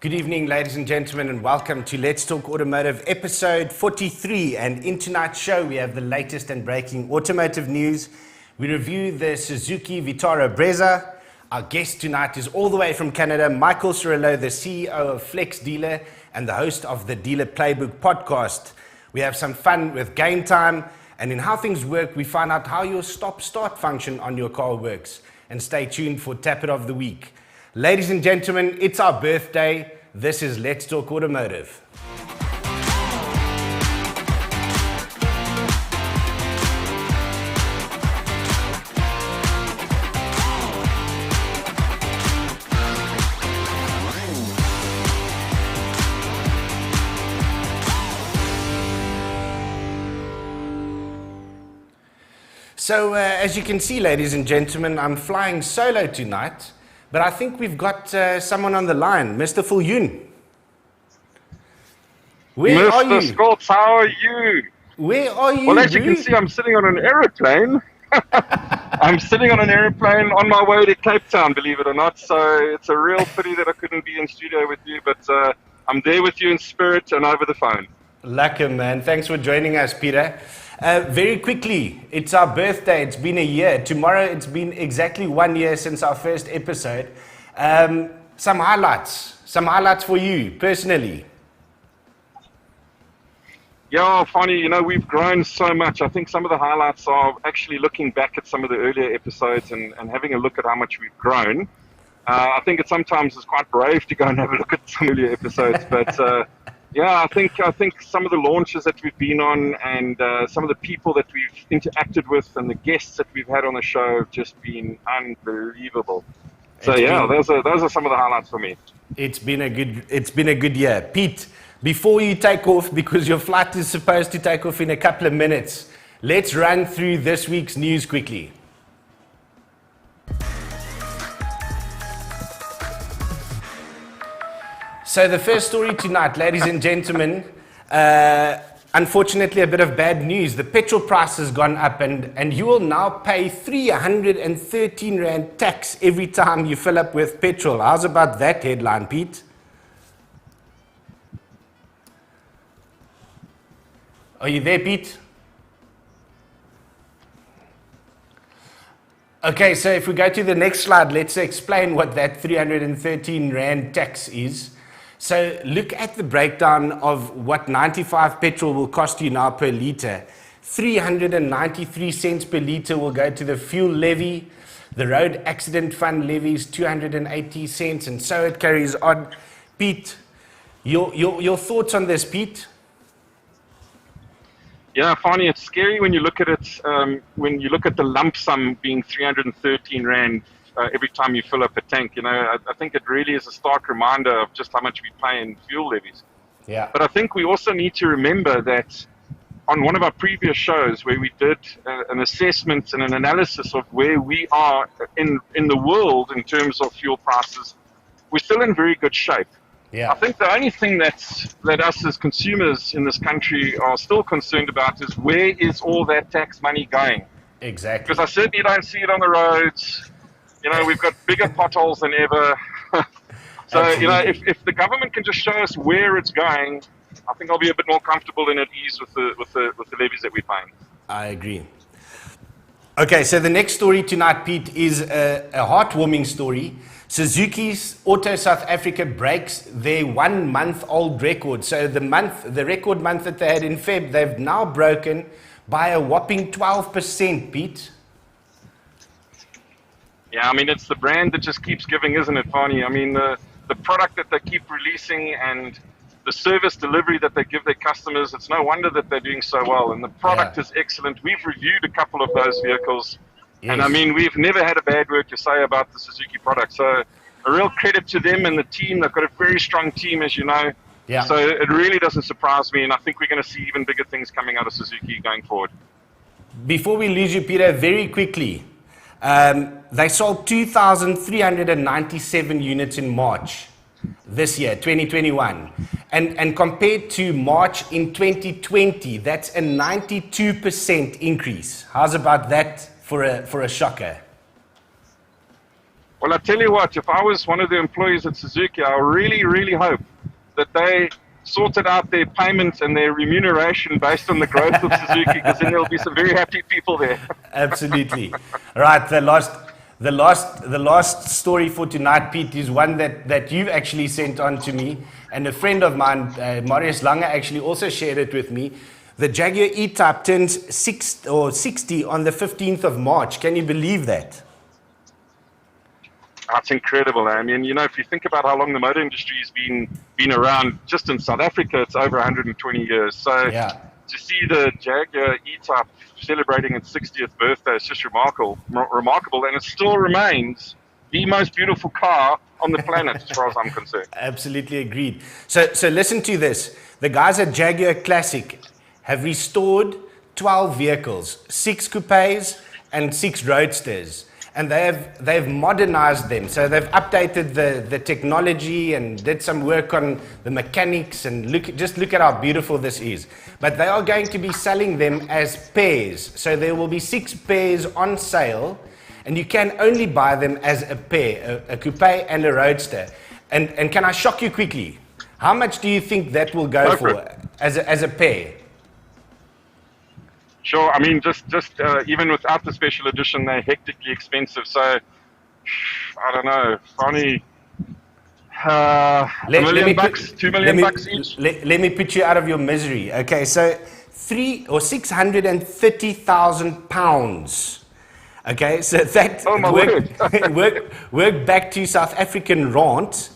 Good evening, ladies and gentlemen, and welcome to Let's Talk Automotive episode 43. And in tonight's show, we have the latest and breaking automotive news. We review the Suzuki Vitara Brezza. Our guest tonight is all the way from Canada, Michael Cirillo, the CEO of FlexDealer and the host of the Dealer Playbook podcast. We have some fun with Game Time, and in How Things Work, we find out how your stop-start function on your car works. And stay tuned for Tappet of the Week. Ladies and gentlemen, it's our birthday. This is Let's Talk Automotive. So, as you can see, ladies and gentlemen, I'm flying solo tonight. But I think we've got someone on the line, Mr. Fulyoon. Where are you? Mr. Scott, how are you? Where are you? Well, as you can see, I'm sitting on an aeroplane. I'm sitting on an aeroplane on my way to Cape Town, believe it or not. So it's a real pity that I couldn't be in studio with you, but I'm there with you in spirit and over the phone. Lekker, man. Thanks for joining us, Peter. Very quickly, it's our birthday. It's been a year. Tomorrow, it's been exactly 1 year since our first episode. Some highlights for you personally. Yeah, funny, we've grown so much. I think some of the highlights are actually looking back at some of the earlier episodes and having a look at how much we've grown. I think it sometimes is quite brave to go and have a look at some earlier episodes, but yeah, I think some of the launches that we've been on and some of the people that we've interacted with and the guests that we've had on the show have just been unbelievable. So those are some of the highlights for me. It's been a good year. Pete, before you take off, because your flight is supposed to take off in a couple of minutes, let's run through this week's news quickly. So the first story tonight, ladies and gentlemen, unfortunately a bit of bad news. The petrol price has gone up and you will now pay 313 Rand tax every time you fill up with petrol. How's about that headline, Pete? Are you there, Pete? Okay, so if we go to the next slide, let's explain what that 313 Rand tax is. So look at the breakdown of what 95 petrol will cost you now per litre. 393 cents per litre will go to the fuel levy. The road accident fund levies 280 cents, and so it carries on. Pete, your thoughts on this, Pete? Yeah, Fani, it's scary when you look at it, when you look at the lump sum being 313 Rand every time you fill up a tank. I think it really is a stark reminder of just how much we pay in fuel levies. Yeah. But I think we also need to remember that on one of our previous shows where we did an assessment and an analysis of where we are in the world in terms of fuel prices, we're still in very good shape. Yeah. I think the only thing that us as consumers in this country are still concerned about is where is all that tax money going? Exactly. Because I certainly don't see it on the roads. We've got bigger potholes than ever. So, if the government can just show us where it's going, I think I'll be a bit more comfortable and at ease with the levies that we're paying. I agree. Okay, so the next story tonight, Pete, is a heartwarming story. Suzuki's Auto South Africa breaks their 1 month old record. So the record month that they had in Feb, they've now broken by a whopping 12%, Pete. Yeah, it's the brand that just keeps giving, isn't it, Fani? The product that they keep releasing and the service delivery that they give their customers, it's no wonder that they're doing so well. And the product is excellent. We've reviewed a couple of those vehicles. Yes. And we've never had a bad word to say about the Suzuki product. So a real credit to them and the team. They've got a very strong team, as you know. Yeah. So it really doesn't surprise me. And I think we're going to see even bigger things coming out of Suzuki going forward. Before we lose you, Peter, very quickly, they sold 2,397 units in March this year, 2021. And compared to March in 2020, that's a 92% increase. How's about that for a shocker? Well, I tell you what, if I was one of the employees at Suzuki, I really, really hope that they sorted out their payments and their remuneration based on the growth of Suzuki, because then there'll be some very happy people there. Absolutely. Right, the last story for tonight, Pete, is one that you've actually sent on to me, and a friend of mine, Marius Lange, actually also shared it with me. The Jaguar E-Type turns 60 on the 15th of March. Can you believe that? That's incredible. I mean, if you think about how long the motor industry has been around, just in South Africa, it's over 120 years. So yeah. To see the Jaguar E-Type celebrating its 60th birthday is just remarkable, and it still remains the most beautiful car on the planet, as far as I'm concerned. Absolutely agreed. So listen to this. The guys at Jaguar Classic have restored 12 vehicles, 6 coupes and 6 roadsters. And they've modernized them. So they've updated the technology and did some work on the mechanics, and look at how beautiful this is. But they are going to be selling them as pairs. So there will be 6 pairs on sale, and you can only buy them as a pair, a coupe and a roadster. And can I shock you quickly? How much do you think that will go for as a pair? Sure. I mean, just even without the special edition, they're hectically expensive. So, I don't know, funny, $1 million, $2 million each. Let me put you out of your misery. Okay, so £630,000. Okay, so that work back to South African rand,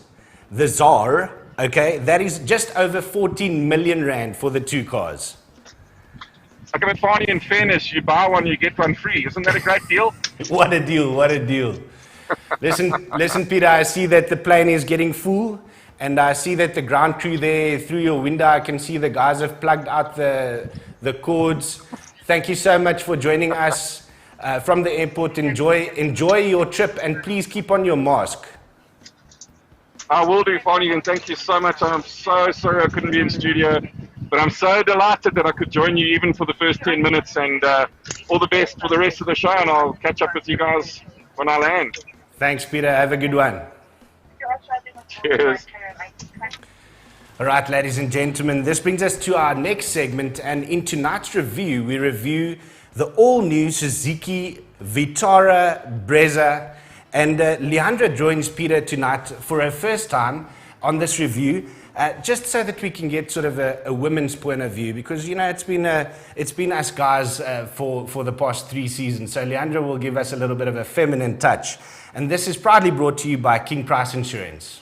the ZAR. Okay, that is just over 14 million rand for the 2 cars. Okay, but Fani, in fairness, you buy one, you get one free. Isn't that a great deal? What a deal, what a deal. Listen, Peter, I see that the plane is getting full, and I see that the ground crew there, through your window, I can see the guys have plugged out the cords. Thank you so much for joining us from the airport. Enjoy your trip, and please keep on your mask. I will do, Fani, and thank you so much. I'm so sorry I couldn't be in studio. But I'm so delighted that I could join you even for the first 10 minutes, and all the best for the rest of the show, and I'll catch up with you guys when I land. Thanks, Peter. Have a good one. Cheers. All right, ladies and gentlemen, this brings us to our next segment, and in tonight's review, we review the all-new Suzuki Vitara Brezza, and Leandra joins Peter tonight for her first time on this review. Just so that we can get sort of a women's point of view, because it's been us guys for the past 3 seasons. So Leandra will give us a little bit of a feminine touch, and this is proudly brought to you by King Price Insurance.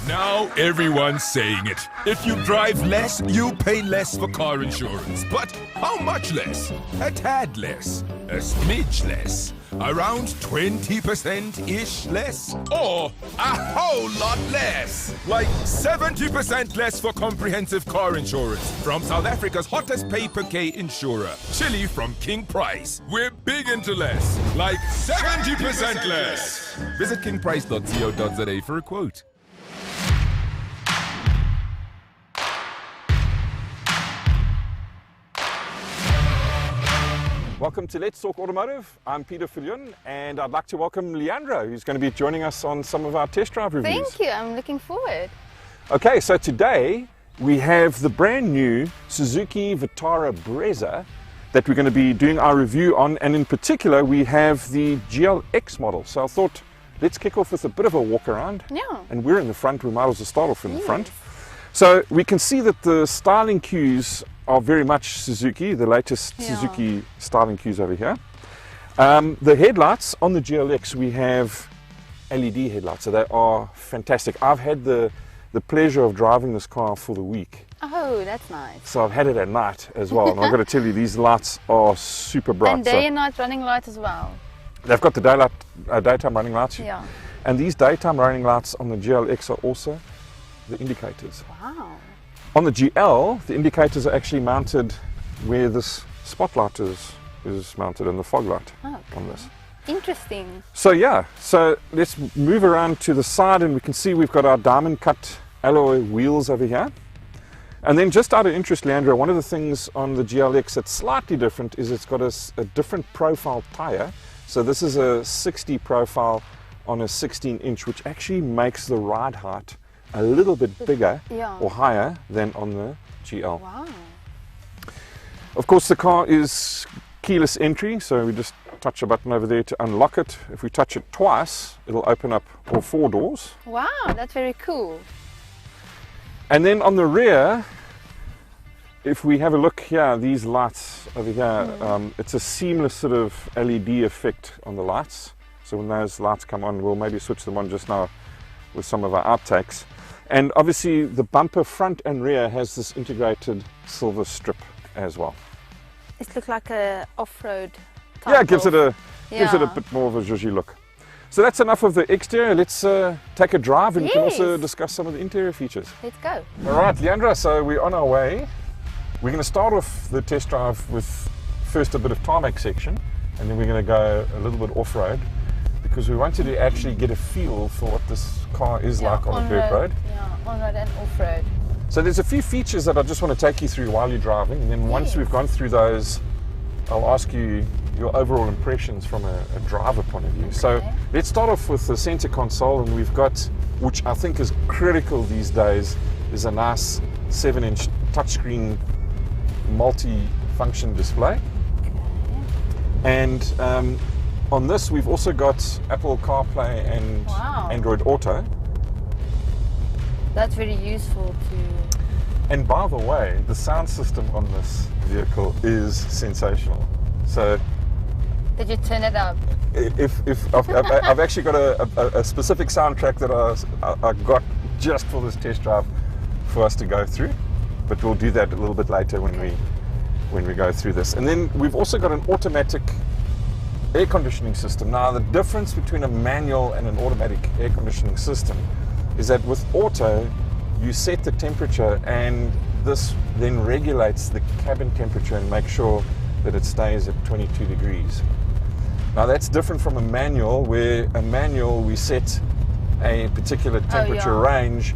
Now everyone's saying it. If you drive less, you pay less for car insurance. But how much less? A tad less. A smidge less. Around 20%-ish less? Or a whole lot less? Like 70% less for comprehensive car insurance from South Africa's hottest pay-per-K insurer, Chili from King Price. We're big into less. Like 70% less. Visit kingprice.co.za for a quote. Welcome to Let's Talk Automotive. I'm Peter Fillion, and I'd like to welcome Leandra, who's going to be joining us on some of our test drive reviews. Thank you, I'm looking forward. Okay, so today we have the brand new Suzuki Vitara Brezza that we're going to be doing our review on, and in particular we have the GLX model. So I thought, let's kick off with a bit of a walk around. Yeah. And we're in the front, we might as well start off in the front. So we can see that the styling cues are very much Suzuki, the latest Suzuki styling cues over here. The headlights on the GLX, we have LED headlights, so they are fantastic. I've had the pleasure of driving this car for the week. Oh, that's nice. So I've had it at night as well, and I've got to tell you, these lights are super bright. And day and night running light as well. They've got the daytime running lights. Yeah. And these daytime running lights on the GLX are also the indicators. Wow. On the GL, the indicators are actually mounted where this spotlight is mounted, and the fog light on this. Interesting. So yeah, so let's move around to the side, and we can see we've got our diamond cut alloy wheels over here. And then just out of interest, Leandra, one of the things on the GLX that's slightly different is it's got a different profile tire. So this is a 60 profile on a 16-inch, which actually makes the ride height a little bit bigger or higher than on the GL. Wow. Of course, the car is keyless entry, so we just touch a button over there to unlock it. If we touch it twice, it'll open up all 4 doors. Wow, that's very cool. And then on the rear, if we have a look here, these lights over here, it's a seamless sort of LED effect on the lights. So when those lights come on, we'll maybe switch them on just now with some of our outtakes. And obviously the bumper front and rear has this integrated silver strip as well. It looks like a off-road type. Yeah, it gives it a Yeah. bit more of a zhuzhy look. So that's enough of the exterior. Let's take a drive, and we can also Yes. discuss some of the interior features. Let's go. All right, Leandra, so we're on our way. We're going to start off the test drive with first a bit of tarmac section, and then we're going to go a little bit off-road, because we wanted to actually get a feel for what this car is like on a dirt road. Yeah, on-road and off-road. So there's a few features that I just want to take you through while you're driving, and then once we've gone through those, I'll ask you your overall impressions from a driver point of view. So let's start off with the center console, and we've got, which I think is critical these days, is a nice 7-inch touchscreen multi-function display. And on this we've also got Apple CarPlay and Android Auto. That's very useful to... And by the way, the sound system on this vehicle is sensational. So Did you turn it up? if I've actually got a specific soundtrack that I got just for this test drive for us to go through, but we'll do that a little bit later when we go through this. And then we've also got an automatic air conditioning system. Now the difference between a manual and an automatic air conditioning system is that with auto you set the temperature, and this then regulates the cabin temperature and makes sure that it stays at 22 degrees. Now that's different from a manual, where a manual we set a particular temperature range,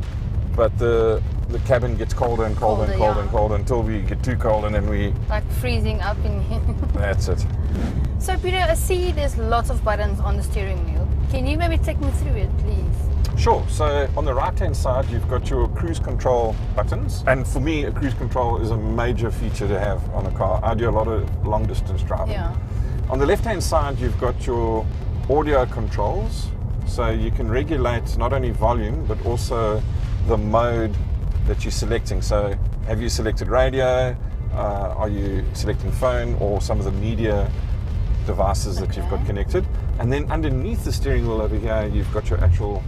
but the cabin gets colder and colder and colder and colder until we get too cold, and then we... Like freezing up in here. That's it. So Peter, I see there's lots of buttons on the steering wheel. Can you maybe take me through it, please? Sure. So on the right-hand side, you've got your cruise control buttons. And for me, a cruise control is a major feature to have on a car. I do a lot of long-distance driving. Yeah. On the left-hand side, you've got your audio controls. So you can regulate not only volume, but also the mode that you're selecting. So have you selected radio? Are you selecting phone, or some of the media devices that you've got connected? And then underneath the steering wheel over here, you've got your actual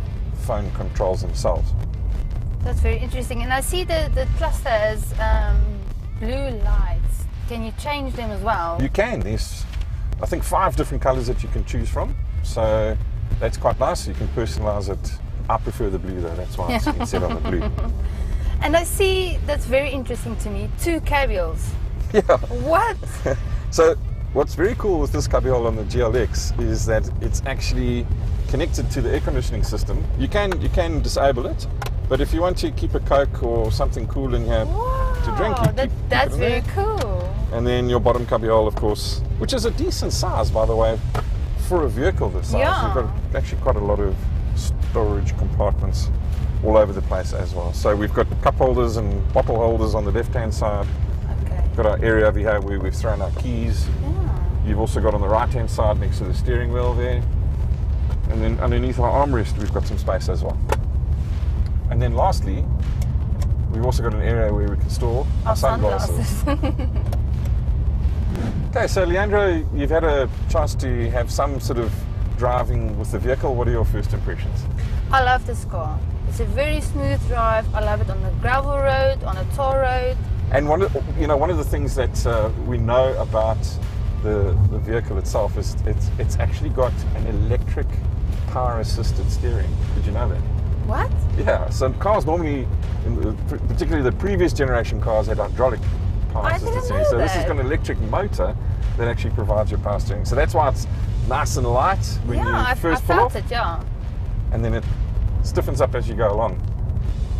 phone controls themselves. That's very interesting. And I see the cluster has blue lights. Can you change them as well? You can. There's, I think, 5 different colors that you can choose from. So that's quite nice. You can personalize it. I prefer the blue though. That's why it's set on the blue. And I see, that's very interesting to me, 2 cabrioles. Yeah. What? So what's very cool with this cabriole on the GLX is that it's actually connected to the air conditioning system. You can disable it, but if you want to keep a Coke or something cool in here to drink, that's keep it very there. cool. And then your bottom cabriole, of course, which is a decent size, by the way, for a vehicle this size. Yeah. You've got actually quite a lot of storage compartments all over the place as well. So we've got cup holders and bottle holders on the left-hand side. Okay. Got our area over here where we've thrown our keys. Yeah. You've also got on the right-hand side next to the steering wheel there. And then underneath our armrest, we've got some space as well. And then lastly, we've also got an area where we can store our sunglasses. Okay, so Leandro, you've had a chance to have some sort of driving with the vehicle. What are your first impressions? I love this car. It's a very smooth drive. I love it on the gravel road, on a tar road. And one of the things that we know about the vehicle itself is it's actually got an electric power-assisted steering. Did you know that? What? Yeah. So cars normally, particularly the previous generation cars, had hydraulic power-assisted steering. So this has got an electric motor that actually provides your power steering. So that's why it's nice and light when you first pull off. I felt it, yeah. And then it stiffens up as you go along.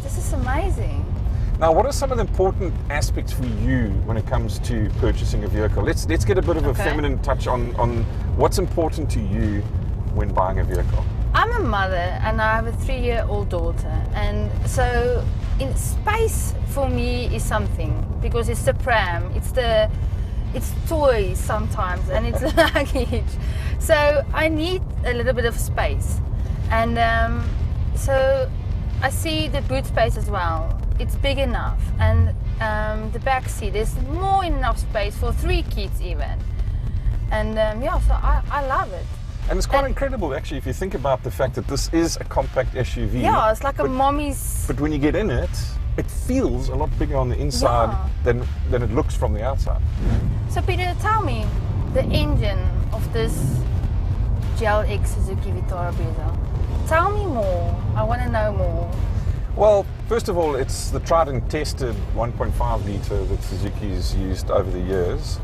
This is amazing. Now, what are some of the important aspects for you when it comes to purchasing a vehicle? Let's get a bit of a feminine touch on what's important to you when buying a vehicle. I'm a mother and I have a 3-year-old daughter, and so in space for me is something, because it's the pram, it's toys sometimes, and it's luggage. So I need a little bit of space, and so I see the boot space as well. It's big enough, and the back seat, there's more enough space for 3 kids even, and so I love it. And it's quite incredible, actually, if you think about the fact that this is a compact SUV. Yeah, it's like a mommy's. But when you get in it, it feels a lot bigger on the inside than it looks from the outside. So Peter, tell me the engine of this GLX Suzuki Vitara Brezza. Tell me more. I want to know more. Well, first of all, it's the tried and tested 1.5 litre that Suzuki's used over the years.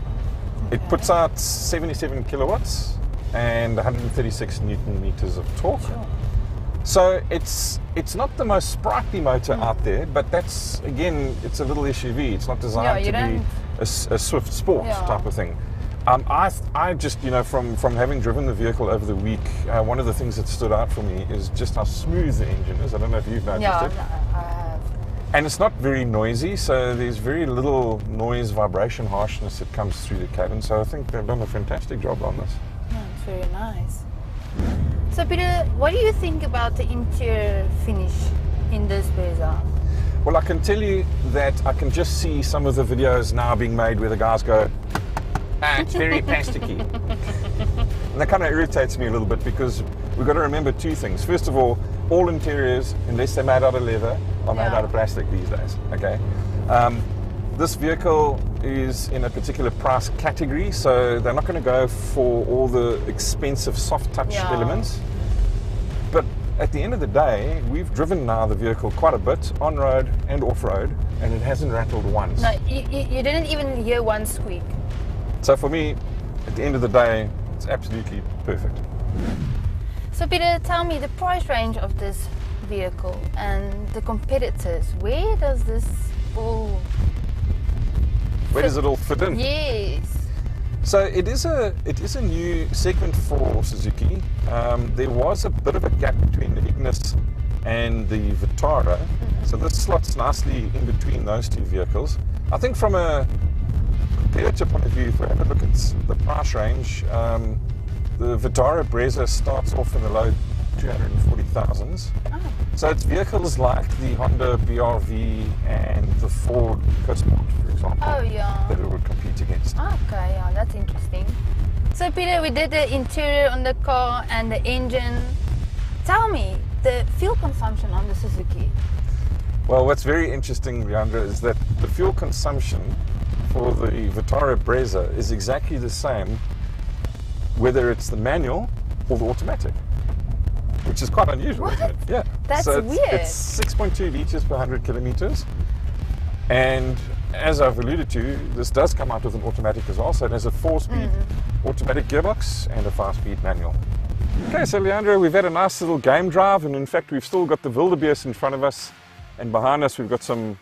It puts out 77 kilowatts and 136 newton meters of torque. Sure. So it's not the most sprightly motor out there, but that's, again, it's a little SUV. It's not designed to be a swift sport type of thing. I just, from having driven the vehicle over the week, one of the things that stood out for me is just how smooth the engine is. I don't know if you've noticed it. Yeah, I have. And it's not very noisy, so there's very little noise, vibration, harshness that comes through the cabin. So I think they've done a fantastic job on this. Yeah, it's very nice. So Peter, what do you think about the interior finish in this Brezza? Well, I can tell you that I can just see some of the videos now being made where the guys go, it's very plasticky. And that kind of irritates me a little bit, because we've got to remember 2 things. First of all interiors, unless they're made out of leather, are made out of plastic these days, okay? This vehicle is in a particular price category, so they're not going to go for all the expensive soft touch elements. But at the end of the day, we've driven now the vehicle quite a bit, on-road and off-road, and it hasn't rattled once. No, you didn't even hear one squeak. So for me, at the end of the day, it's absolutely perfect. So Peter, tell me the price range of this vehicle and the competitors. Where does this all Where does it all fit in? Yes. So it is a new segment for Suzuki. There was a bit of a gap between the Ignis and the Vitara, so this slots nicely in between those 2 vehicles. I think from a competitor point of view, if we have a look at the price range, the Vitara Brezza starts off in the low 240,000s. Oh. So it's vehicles like the Honda BRV and the Ford EcoSport, for example, that it would compete against. Okay, yeah, that's interesting. So Peter, we did the interior on the car and the engine. Tell me, the fuel consumption on the Suzuki. Well, what's very interesting, Leandra, is that the fuel consumption for the Vitara Brezza is exactly the same whether it's the manual or the automatic, which is quite unusual, isn't it? Yeah. That's so weird. It's 6.2 litres per 100 kilometres. And as I've alluded to, this does come out with an automatic as well. So it has a 4-speed automatic gearbox and a 5-speed manual. Okay, so Leandra, we've had a nice little game drive, and in fact we've still got the wildebeest in front of us, and behind us we've got some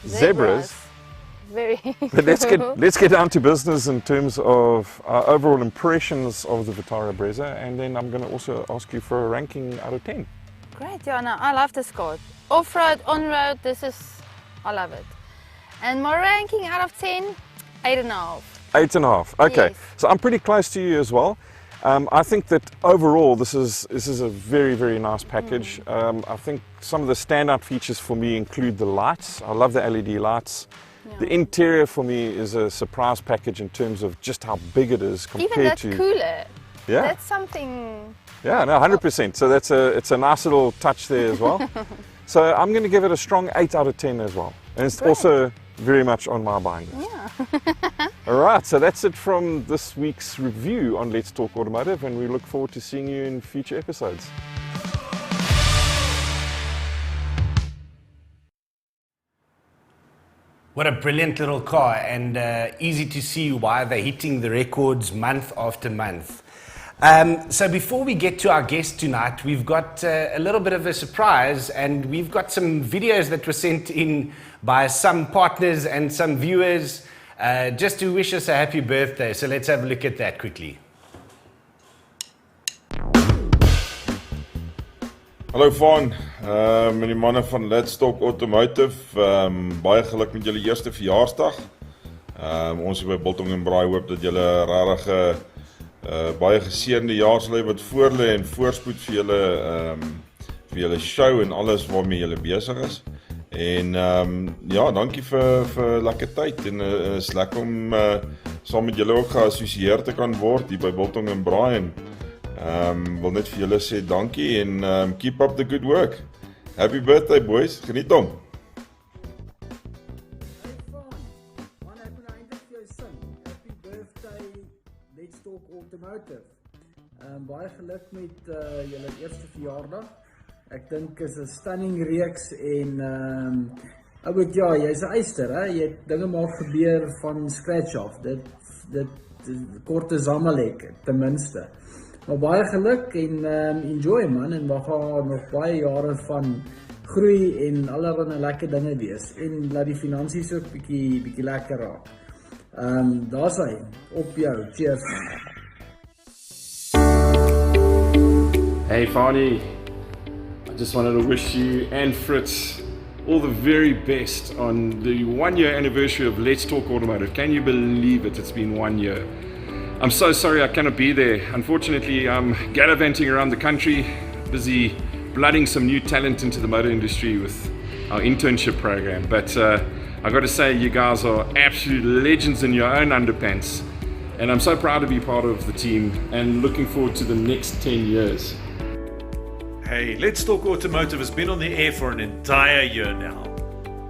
zebras. Very But let's get down to business in terms of our overall impressions of the Vitara Brezza, and then I'm going to also ask you for a ranking out of 10. Great, yeah, no, I love this car. Off-road, on-road, I love it. And my ranking out of 10, 8.5. 8.5. Okay, Yes. so I'm pretty close to you as well. I think that overall this is a very, very nice package. I think some of the standout features for me include the lights. I love the LED lights. Yeah. The interior for me is a surprise package in terms of just how big it is compared Even that to cooler. Yeah. That's something. Yeah, no, 100%. So it's a nice little touch there as well. So I'm going to give it a strong 8 out of 10 as well. And it's Great. also very much on my buying list. Yeah. All right, so that's it from this week's review on Let's Talk Automotive, and we look forward to seeing you in future episodes. What a brilliant little car, and easy to see why they're hitting the records month after month. So before we get to our guest tonight, we've got a little bit of a surprise, and we've got some videos that were sent in by some partners and some viewers just to wish us a happy birthday. So let's have a look at that quickly. Hallo Van, met die manne van Let's Talk Automotive, baie geluk met julle eerste verjaarsdag. Ons by Biltong en Braai hoop dat julle regtig baie geseënde jaar sal hê wat voor lê en voorspoed vir julle show en alles waarmee julle besig is. En ja, dankie vir lekker tyd en is lekker om saam met julle ook geassosieer te kan word hier by Biltong en Braai en wil net vir julle sê dankie en keep up the good work. Happy birthday boys, geniet hom. Happy birthday, Let's Talk Automotive. Baie geluk met julle eerste verjaardag. Ek dink is 'n stunning reeks en ouet ja, jy's 'n eyster, hè? Jy het dinge maar gebeur van scratch af. Dit korte Zamalek ten minste. Maar baie geluk en enjoy man, en we gaan nog baie jare van groei en allerlei lekker dinge wees en laat die finansies ook bietjie lekker raak. Daar's hy, op jou, cheers man. Hey Fani, I just wanted to wish you and Fritz all the very best on the 1-year anniversary of Let's Talk Automotive. Can you believe it? It's been 1 year. I'm so sorry I cannot be there. Unfortunately, I'm gallivanting around the country, busy blooding some new talent into the motor industry with our internship program. But I got to say, you guys are absolute legends in your own underpants. And I'm so proud to be part of the team and looking forward to the next 10 years. Hey, Let's Talk Automotive has been on the air for an entire year now.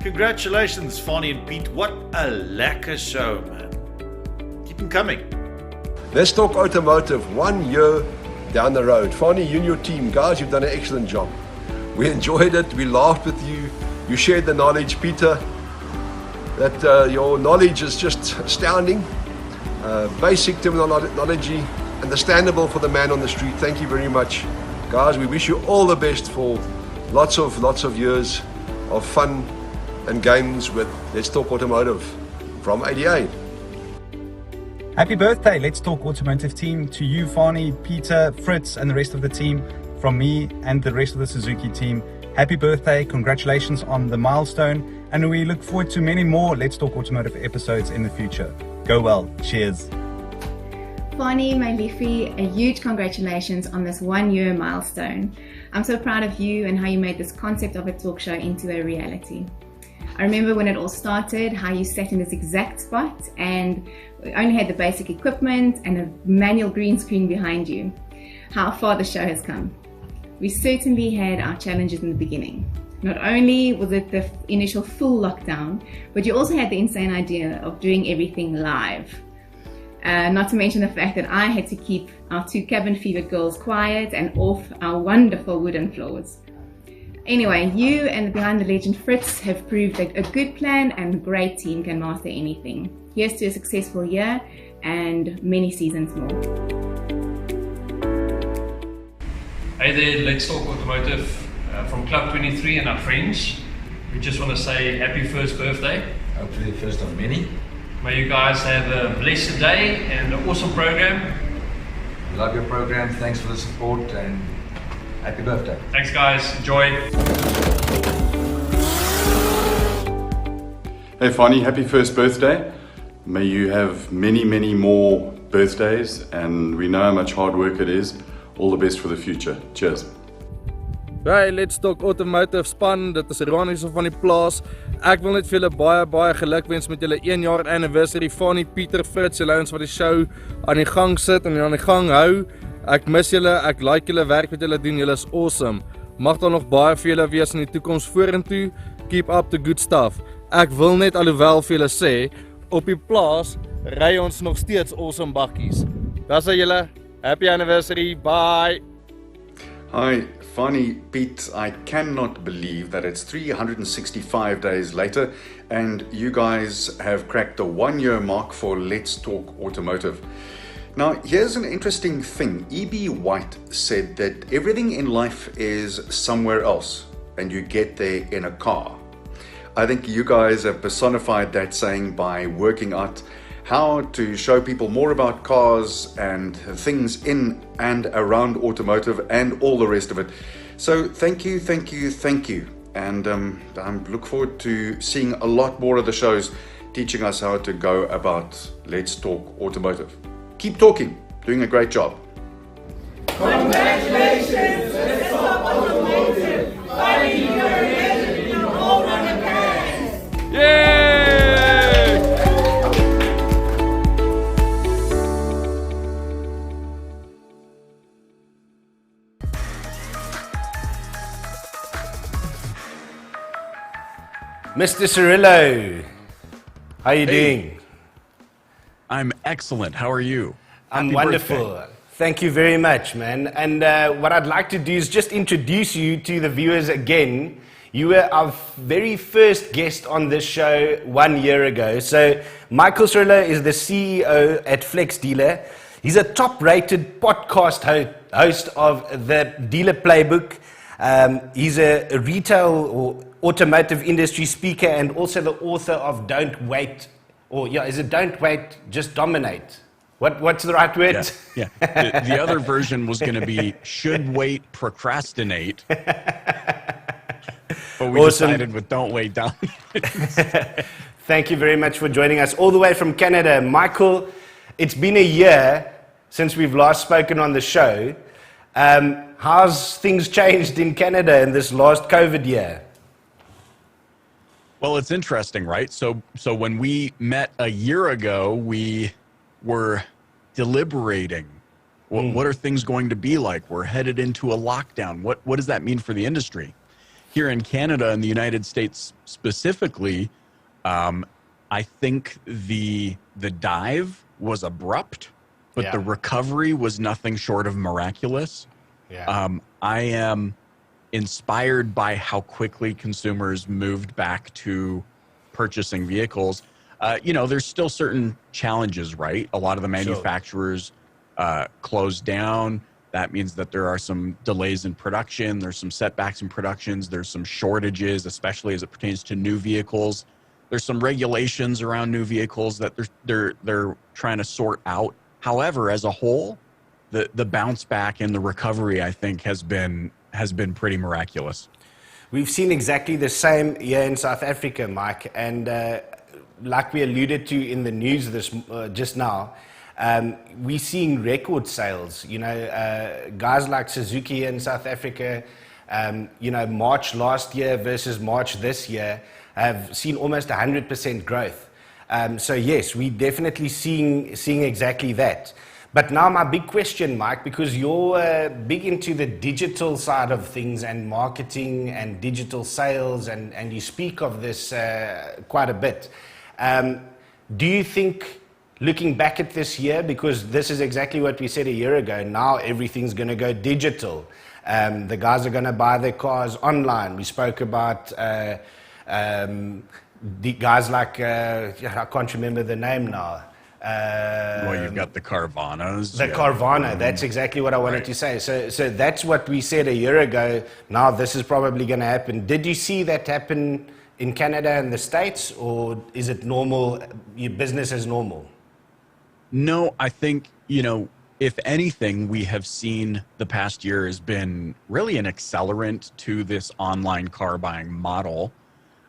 Congratulations, Fani and Pete. What a lekker show, man. Keep them coming. Let's Talk Automotive, 1 year down the road. Fani, you and your team, guys, you've done an excellent job. We enjoyed it, we laughed with you, you shared the knowledge, Peter, that your knowledge is just astounding. Basic terminology, understandable for the man on the street. Thank you very much. Guys, we wish you all the best for lots of years of fun and games with Let's Talk Automotive from 88. Happy birthday, Let's Talk Automotive team, to you, Fani, Peter, Fritz, and the rest of the team, from me and the rest of the Suzuki team. Happy birthday, congratulations on the milestone, and we look forward to many more Let's Talk Automotive episodes in the future. Go well, cheers. Fani, my liefie, a huge congratulations on this 1 year milestone. I'm so proud of you and how you made this concept of a talk show into a reality. I remember when it all started, how you sat in this exact spot and only had the basic equipment and a manual green screen behind you. How far the show has come. We certainly had our challenges in the beginning. Not only was it the initial full lockdown, but you also had the insane idea of doing everything live. Not to mention the fact that I had to keep our 2 cabin fevered girls quiet and off our wonderful wooden floors. Anyway, you and the Behind the Legend Fritz have proved that a good plan and a great team can master anything. Here's to a successful year and many seasons more. Hey there, Let's Talk Automotive from Club 23 and our friends. We just want to say happy first birthday. Hopefully the first of many. May you guys have a blessed day and an awesome program. Love your program, thanks for the support and happy birthday. Thanks guys, enjoy. Hey Fani, happy first birthday. May you have many more birthdays, and we know how much hard work it is. All the best for the future. Cheers. Hey, Let's Talk Automotive span, dit is Ronnie van die plaas. Ek wil net vir julle baie geluk wens met julle 1 jaar anniversary. Fani, Pieter, Fritz, julle ouens wat die show aan die gang sit en aan die gang hou. Ek mis julle, ek like julle werk wat julle doen, julle is awesome. Mag daar nog baie vir julle wees in die toekoms vorentoe. Keep up the good stuff. Ek wil net alhoewel vir julle sê, op die plaas ry ons nog steeds awesome bakkies. Dis aan julle. Happy anniversary. Bye. Hi, Fani, Pete, I cannot believe that it's 365 days later and you guys have cracked the 1 year mark for Let's Talk Automotive. Now, here's an interesting thing. E.B. White said that everything in life is somewhere else, and you get there in a car. I think you guys have personified that saying by working out how to show people more about cars and things in and around automotive and all the rest of it. So thank you. And I look forward to seeing a lot more of the shows teaching us how to go about Let's Talk Automotive. Keep talking, doing a great job. Congratulations, Let's Talk Automotive. Finally, you're a legend in the whole run of past. Yay! Mr. Cirillo, how are you doing? I'm excellent. How are you? I'm Happy wonderful. birthday. Thank you very much, man. And what I'd like to do is just introduce you to the viewers again. You were our very first guest on this show 1 year ago. So Michael Cirillo is the CEO at FlexDealer. He's a top-rated podcast host of the Dealer Playbook. He's a retail or automotive industry speaker and also the author of Don't Wait, Don't Wait, Just Dominate. What's the right word? Yeah. The other version was going to be Should Wait, Procrastinate. But we decided with Don't Wait, Dominate. Thank you very much for joining us all the way from Canada. Michael, it's been a year since we've last spoken on the show. How's things changed in Canada in this last COVID year? Well, it's interesting, right? So when we met a year ago, we were deliberating. What are things going to be like? We're headed into a lockdown. What does that mean for the industry? Here in Canada and the United States specifically, I think the dive was abrupt, but the recovery was nothing short of miraculous. I am inspired by how quickly consumers moved back to purchasing vehicles. There's still certain challenges, right? A lot of the manufacturers closed down. That means that there are some delays in production. There's some setbacks in productions. There's some shortages, especially as it pertains to new vehicles. There's some regulations around new vehicles that they're trying to sort out. However, as a whole, the bounce back and the recovery, I think, has been pretty miraculous. We've seen exactly the same here in South Africa, Mike, and like we alluded to in the news just now, we're seeing record sales. Guys like Suzuki in South Africa, March last year versus March this year have seen almost 100% growth. So yes, we're definitely seeing exactly that. But now my big question, Mike, because you're big into the digital side of things and marketing and digital sales, and you speak of this quite a bit. Do you think, looking back at this year, because this is exactly what we said a year ago, now everything's going to go digital. The guys are going to buy their cars online. We spoke about the guys like, I can't remember the name now. Well, you've got the Carvanas. The Carvana, that's exactly what I wanted to say. So that's what we said a year ago. Now this is probably going to happen. Did you see that happen in Canada and the States, or is it normal, your business as normal? No, I think, if anything, we have seen the past year has been really an accelerant to this online car buying model.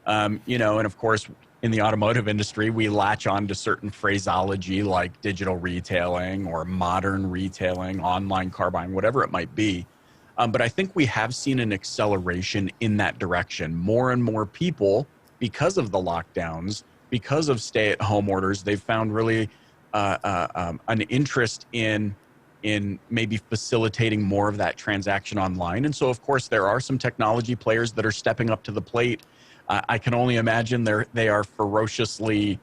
And of course, in the automotive industry, we latch on to certain phraseology like digital retailing or modern retailing, online car buying, whatever it might be. But I think we have seen an acceleration in that direction. More and more people, because of the lockdowns, because of stay-at-home orders, they've found really an interest in maybe facilitating more of that transaction online. And so, of course, there are some technology players that are stepping up to the plate. I can only imagine they are ferociously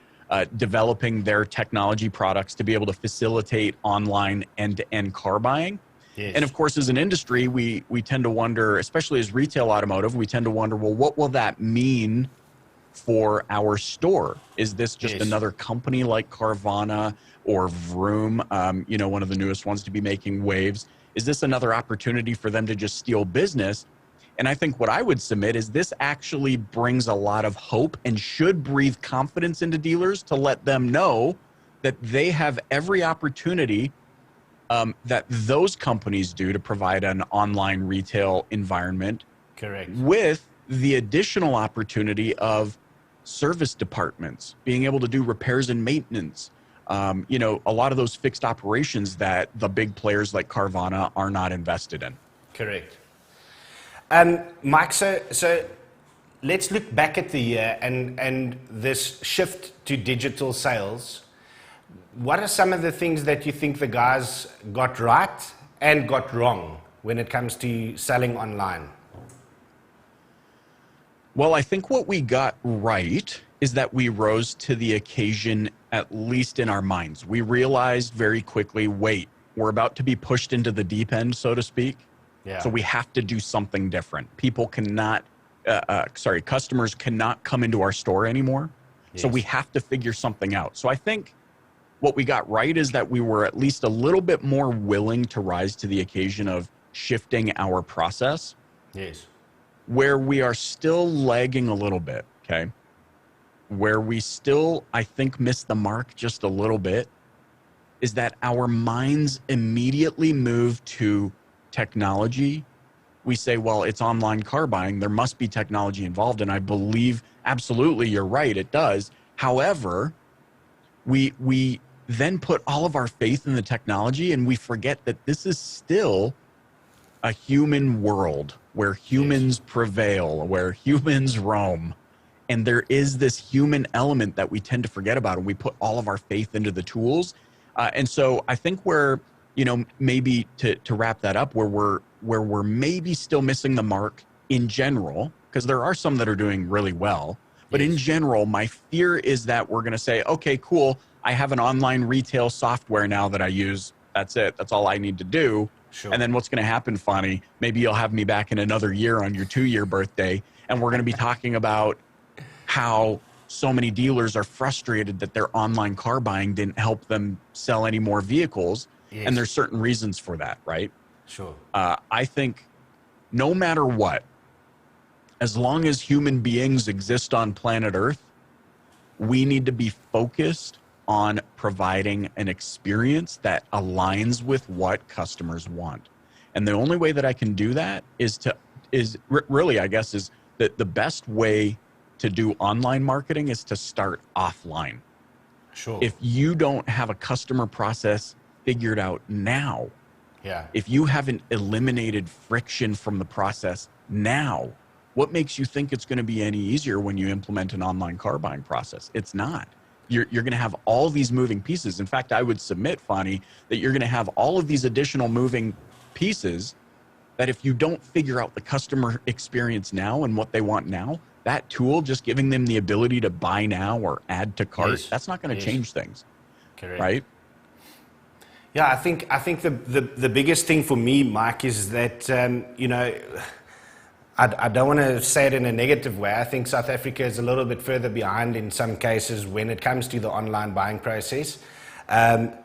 developing their technology products to be able to facilitate online end-to-end car buying. Yes. And of course, as an industry, we tend to wonder, especially as retail automotive, we tend to wonder, well, what will that mean for our store? Is this just Yes. another company like Carvana or Vroom, one of the newest ones to be making waves? Is this another opportunity for them to just steal business? And I think what I would submit is this actually brings a lot of hope and should breathe confidence into dealers to let them know that they have every opportunity that those companies do to provide an online retail environment. Correct. With the additional opportunity of service departments being able to do repairs and maintenance. A lot of those fixed operations that the big players like Carvana are not invested in. Correct. Mike, so let's look back at the year and this shift to digital sales. What are some of the things that you think the guys got right and got wrong when it comes to selling online? Well, I think what we got right is that we rose to the occasion, at least in our minds. We realized very quickly, wait, we're about to be pushed into the deep end, so to speak. Yeah. So we have to do something different. People cannot, customers cannot come into our store anymore. So Yes. we have to figure something out. So I think what we got right is that we were at least a little bit more willing to rise to the occasion of shifting our process. Yes. Where we are still lagging a little bit, okay? Where we still, I think, miss the mark just a little bit is that our minds immediately move to technology. We say, well, it's online car buying. There must be technology involved. And I believe absolutely you're right, it does. However, we then put all of our faith in the technology and we forget that this is still a human world where humans prevail, where humans roam. And there is this human element that we tend to forget about, and we put all of our faith into the tools. And so I think we're, maybe to wrap that up, where we're maybe still missing the mark in general, because there are some that are doing really well. But in general, my fear is that we're going to say, okay, cool, I have an online retail software now that I use. That's it. That's all I need to do. Sure. And then what's going to happen, Fonny? Maybe you'll have me back in another year on your 2-year birthday, and we're going to be talking about how so many dealers are frustrated that their online car buying didn't help them sell any more vehicles. Yes. And there's certain reasons for that, right? Sure. I think no matter what, as long as human beings exist on planet Earth, we need to be focused on providing an experience that aligns with what customers want. And the only way that I can do that is that the best way to do online marketing is to start offline. Sure. If you don't have a customer process figured out now, if you haven't eliminated friction from the process now, what makes you think it's going to be any easier when you implement an online car buying process? It's not. You're going to have all these moving pieces. In fact, I would submit, Fonny, that you're going to have all of these additional moving pieces that if you don't figure out the customer experience now and what they want now, that tool, just giving them the ability to buy now or add to cart, that's not going to change things. Correct. Right? Yeah, I think the biggest thing for me, Mike, is that, I don't want to say it in a negative way. I think South Africa is a little bit further behind in some cases when it comes to the online buying process.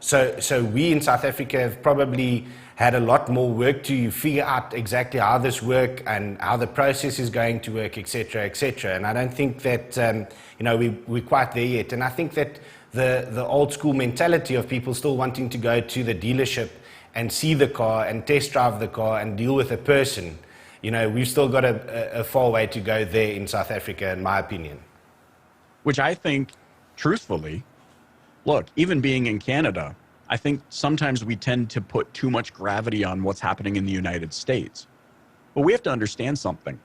So we in South Africa have probably had a lot more work to figure out exactly how this works and how the process is going to work, etc., etc. And I don't think that we're quite there yet. And I think that the old school mentality of people still wanting to go to the dealership and see the car and test drive the car and deal with a person, we've still got a far way to go there in South Africa, in my opinion. Which I think, truthfully, look, even being in Canada, I think sometimes we tend to put too much gravity on what's happening in the United States. But we have to understand something.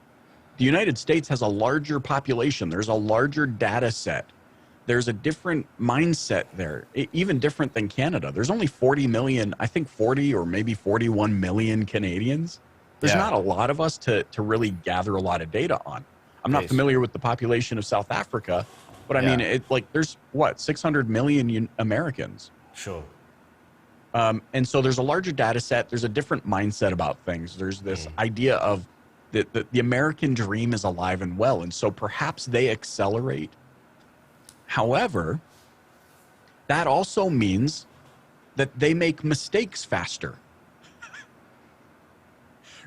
The United States has a larger population. There's a larger data set. There's a different mindset there, even different than Canada. There's only 40 million, I think 40 or maybe 41 million Canadians. There's not a lot of us to really gather a lot of data on. I'm not familiar with the population of South Africa, but I mean, there's 600 million Americans. Sure. And so there's a larger data set. There's a different mindset about things. There's this idea of The American dream is alive and well, and so perhaps they accelerate. However, that also means that they make mistakes faster.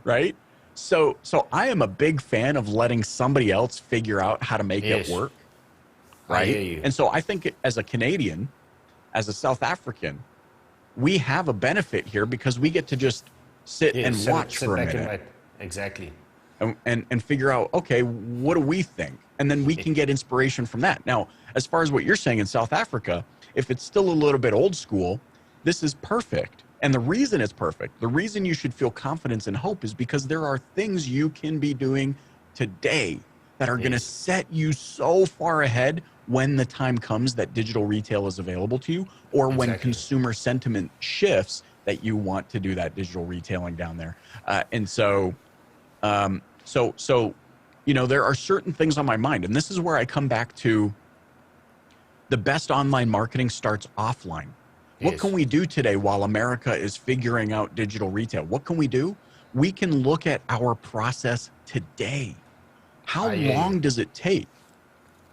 Right? So I am a big fan of letting somebody else figure out how to make it work. Right? I hear you. And so I think as a Canadian, as a South African, we have a benefit here because we get to just sit and watch for a minute. Exactly. And figure out, okay, what do we think? And then we can get inspiration from that. Now, as far as what you're saying in South Africa, if it's still a little bit old school, this is perfect. And the reason it's perfect, the reason you should feel confidence and hope is because there are things you can be doing today that are going to set you so far ahead when the time comes that digital retail is available to you, or when consumer sentiment shifts that you want to do that digital retailing down there. So, you know, there are certain things on my mind, and this is where I come back to the best online marketing starts offline. What can we do today while America is figuring out digital retail? What can we do? We can look at our process today. How long does it take?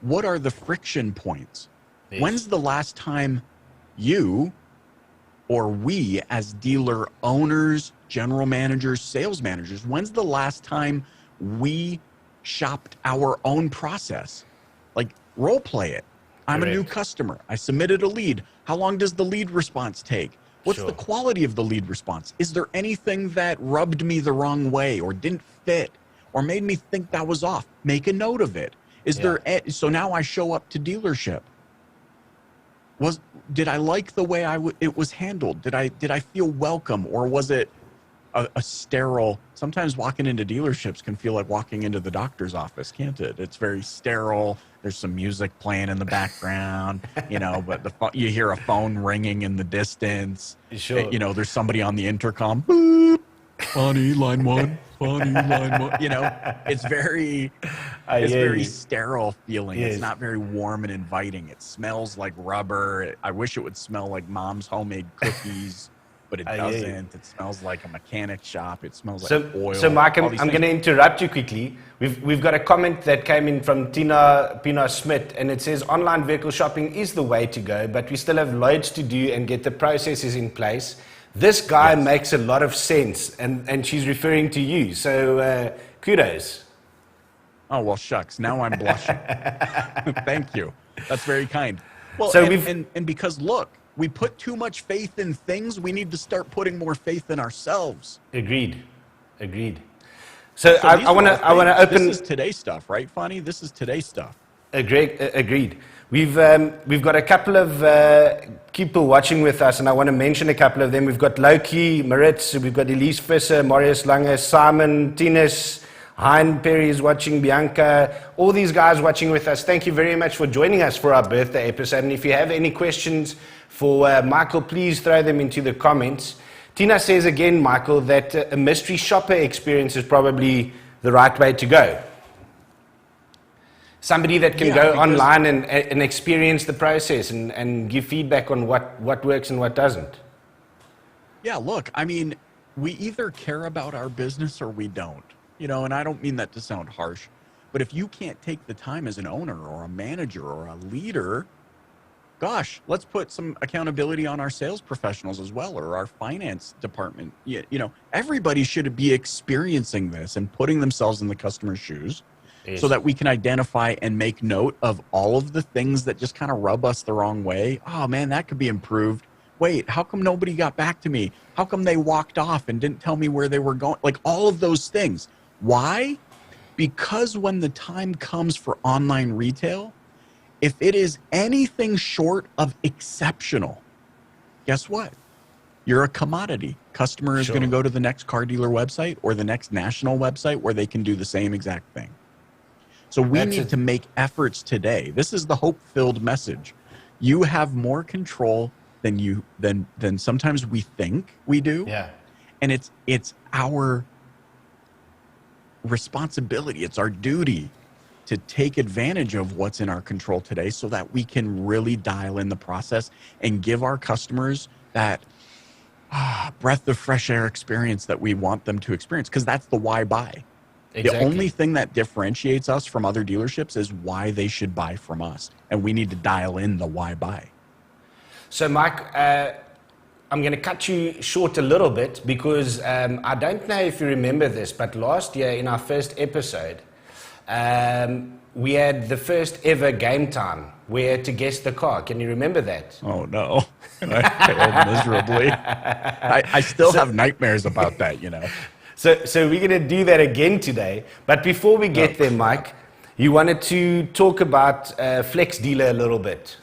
What are the friction points? When's the last time you or we as dealer owners, general managers, sales managers, when's the last time we shopped our own process? Like, role play it. I'm a new customer. I submitted a lead. How long does the lead response take? What's the quality of the lead response? Is there anything that rubbed me the wrong way or didn't fit or made me think that was off? Make a note of it. Is there so now I show up to dealership. Did I like the way it was handled? Did I feel welcome, or was it a sterile? Sometimes walking into dealerships can feel like walking into the doctor's office, can't it? It's very sterile. There's some music playing in the background, you know, but you hear a phone ringing in the distance. Sure. You know, there's somebody on the intercom. Boop, funny, line one. Funny, line one. You know, it's very sterile feeling. It's not very warm and inviting. It smells like rubber. I wish it would smell like mom's homemade cookies. But it doesn't. It smells like a mechanic shop. It smells like oil. So, Mike, I'm going to interrupt you quickly. We've got a comment that came in from Tina Pina Smith, and it says online vehicle shopping is the way to go, but we still have loads to do and get the processes in place. This guy makes a lot of sense, and she's referring to you. So, kudos. Oh, well, shucks. Now I'm blushing. Thank you. That's very kind. Well, so and because, look, we put too much faith in things. We need to start putting more faith in ourselves. Agreed. So I want to open. This is today's stuff, right, Fanny? This is today's stuff. Agreed. We've got a couple of people watching with us, and I want to mention a couple of them. We've got Loki, Maritz, we've got Elise Visser, Marius Lange, Simon, Tinus, Hein Perry is watching, Bianca, all these guys watching with us. Thank you very much for joining us for our birthday episode. And if you have any questions for Michael, please throw them into the comments. Tina says again, Michael, that a mystery shopper experience is probably the right way to go. Somebody that can go online and experience the process and give feedback on what works and what doesn't. Yeah, look, I mean, we either care about our business or we don't. You know, and I don't mean that to sound harsh, but if you can't take the time as an owner or a manager or a leader, gosh, let's put some accountability on our sales professionals as well, or our finance department. You know, everybody should be experiencing this and putting themselves in the customer's shoes so that we can identify and make note of all of the things that just kind of rub us the wrong way. Oh man, that could be improved. Wait, how come nobody got back to me? How come they walked off and didn't tell me where they were going? Like all of those things. Why? Because when the time comes for online retail, if it is anything short of exceptional, guess what? You're a commodity. Customer is going to go to the next car dealer website or the next national website where they can do the same exact thing. So we need to make efforts today. This is the hope-filled message. You have more control than sometimes we think we do. Yeah. And it's our responsibility, it's our duty to take advantage of what's in our control today so that we can really dial in the process and give our customers that breath of fresh air experience that we want them to experience, because that's the why buy. The only thing that differentiates us from other dealerships is why they should buy from us. And we need to dial in the why buy. So, Mike, I'm going to cut you short a little bit because I don't know if you remember this, but last year in our first episode, we had the first ever game time where you had to guess the car. Can you remember that? Oh, no. I failed miserably. I still have nightmares about that, you know. So we're going to do that again today. But before we get there, Mike, you wanted to talk about FlexDealer a little bit.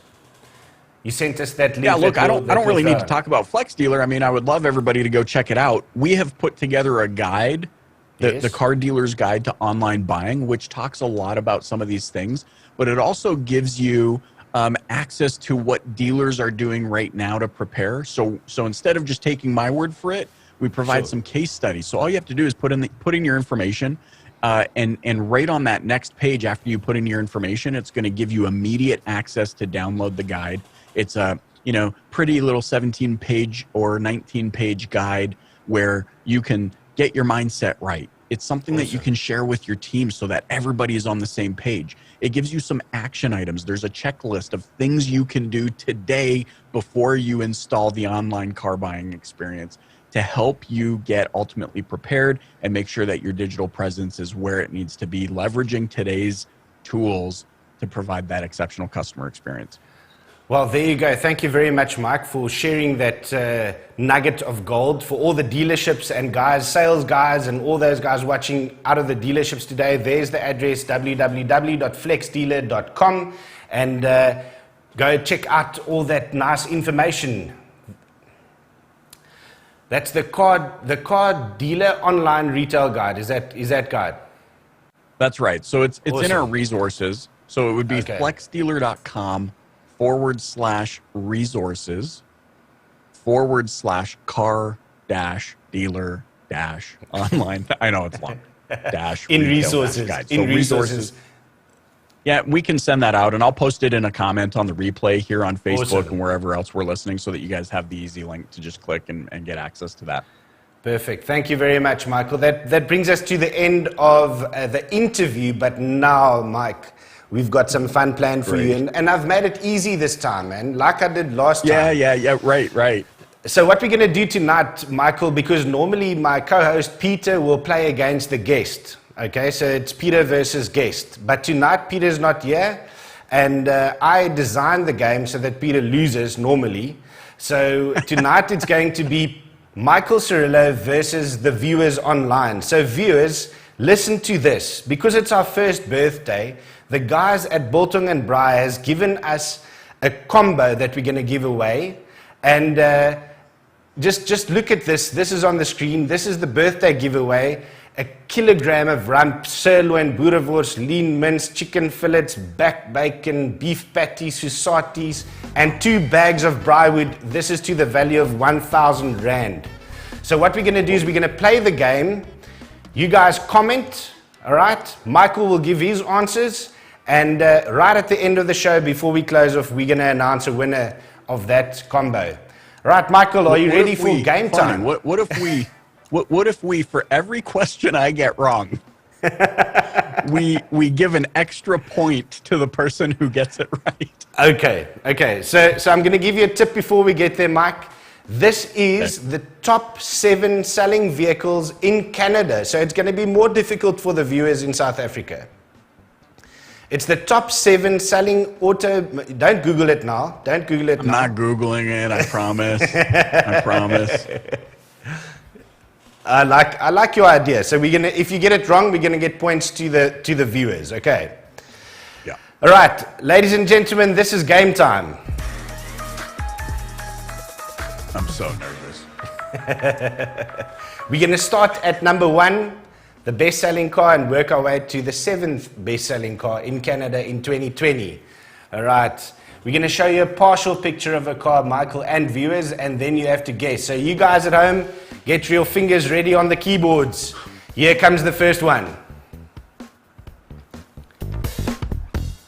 You sent us that link. Yeah, look, I don't really need to talk about FlexDealer. I mean, I would love everybody to go check it out. We have put together a guide, the Car Dealer's Guide to Online Buying, which talks a lot about some of these things, but it also gives you access to what dealers are doing right now to prepare. So instead of just taking my word for it, we provide some case studies. So all you have to do is put in your information, and right on that next page after you put in your information, it's going to give you immediate access to download the guide. It's a pretty little 17-page or 19-page guide where you can get your mindset right. It's something that you can share with your team so that everybody is on the same page. It gives you some action items. There's a checklist of things you can do today before you install the online car buying experience to help you get ultimately prepared and make sure that your digital presence is where it needs to be, leveraging today's tools to provide that exceptional customer experience. Well, there you go. Thank you very much, Mike, for sharing that nugget of gold for all the dealerships and guys, sales guys, and all those guys watching out of the dealerships today. There's the address, www.flexdealer.com, and go check out all that nice information. That's the car dealer online retail guide. Is that guide? That's right. So it's Awesome. in our resources. So it would be flexdealer.com/resources/car-dealer-online. I know it's long. In retail resources. guide. In So resources. Yeah, we can send that out, and I'll post it in a comment on the replay here on Facebook Awesome. and wherever else we're listening so that you guys have the easy link to just click and get access to that. Perfect. Thank you very much, Michael. That brings us to the end of the interview, but now, Mike, we've got some fun planned for you, and I've made it easy this time, man, like I did last time. Yeah, right. So what we're going to do tonight, Michael, because normally my co-host Peter will play against the guest. Okay, so it's Peter versus guest. But tonight, Peter's not here, and I designed the game so that Peter loses normally. So tonight it's going to be Michael Cirillo versus the viewers online. So viewers, listen to this. Because it's our first birthday, the guys at Biltong and Braai has given us a combo that we're going to give away. And just look at this. This is on the screen. This is the birthday giveaway. 1 kilogram of rump, sirloin, boerewors, lean mince, chicken fillets, back bacon, beef patties, susatis, and 2 bags of braaiwood. This is to the value of 1,000 Rand. So what we're going to do is we're going to play the game. You guys comment, all right? Michael will give his answers. And right at the end of the show, before we close off, we're going to announce a winner of that combo. Right, Michael, are you ready for game time? What if we, for every question I get wrong, we give an extra point to the person who gets it right? Okay. So I'm going to give you a tip before we get there, Mike. This is the top 7 selling vehicles in Canada. So it's going to be more difficult for the viewers in South Africa. It's the top 7 selling auto. Don't Google it now. I'm not Googling it, I promise. I promise. I like your idea. So we're gonna, if you get it wrong, we're gonna get points to the viewers. Okay. Yeah. All right, ladies and gentlemen, this is game time. I'm so nervous. We're gonna start at number 1, the best-selling car, and work our way to the 7th best-selling car in Canada in 2020. All right. We're going to show you a partial picture of a car, Michael, and viewers, and then you have to guess. So you guys at home, get your fingers ready on the keyboards. Here comes the first one.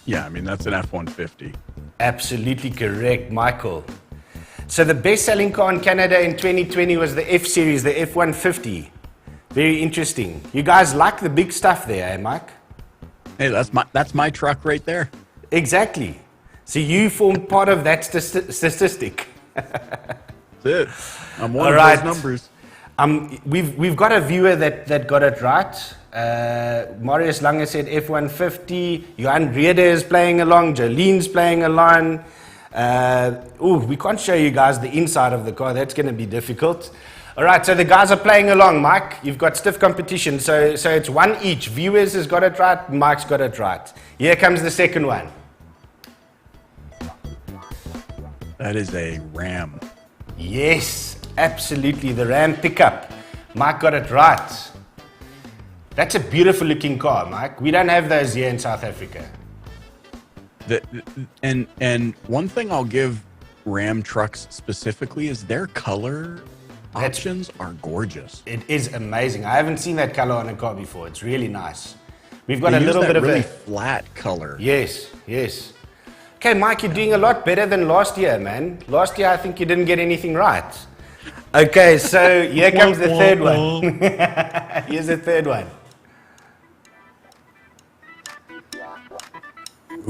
Yeah, I mean, that's an F-150. Absolutely correct, Michael. So the best-selling car in Canada in 2020 was the F-Series, the F-150. Very interesting. You guys like the big stuff there, eh, Mike? Hey, that's my truck right there. Exactly. So you form part of that statistic. That's it. I'm one All of right. those numbers. We've got a viewer that got it right. Marius Lange said F-150. Johan Rede is playing along. Jolene's playing along. We can't show you guys the inside of the car. That's going to be difficult. All right, so the guys are playing along, Mike. You've got stiff competition. So it's one each. Viewers has got it right. Mike's got it right. Here comes the second one. That is a Ram. Yes, absolutely. The Ram pickup. Mike got it right. That's a beautiful looking car, Mike. We don't have those here in South Africa. And one thing I'll give Ram trucks specifically is their color options are gorgeous. It is amazing. I haven't seen that color on a car before. It's really nice. We've got They a use little that bit of really a flat color. Yes. Okay, Mike, you're doing a lot better than last year, man. Last year, I think you didn't get anything right. Okay, so here comes the third one. Here's the third one.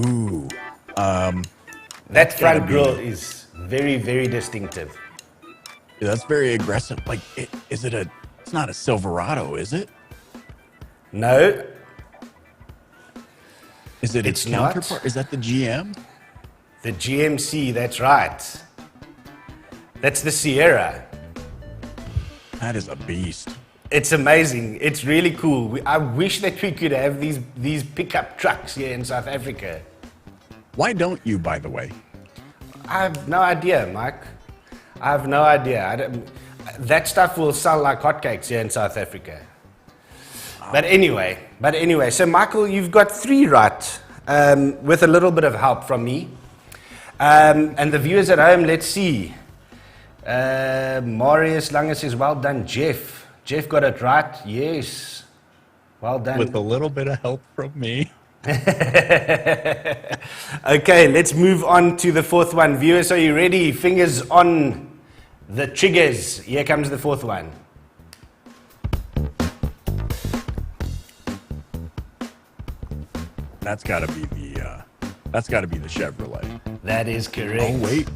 Ooh. That front grille is very, very distinctive. Yeah, that's very aggressive. Like, it's not a Silverado, is it? No. Is it its not. counterpart? Is that the GM? The GMC, that's right. That's the Sierra. That is a beast. It's amazing. It's really cool. I wish that we could have these pickup trucks here in South Africa. Why don't you, by the way? I have no idea, Mike. I have no idea. That stuff will sell like hotcakes here in South Africa. But anyway, so Michael, you've got 3 right, with a little bit of help from me. And the viewers at home, let's see. Marius Lange says, well done, Jeff. Jeff got it right. Yes. Well done. With a little bit of help from me. Okay, let's move on to the fourth one. Viewers, are you ready? Fingers on the triggers. Here comes the fourth one. That's got to be the Chevrolet. That is correct. Oh wait.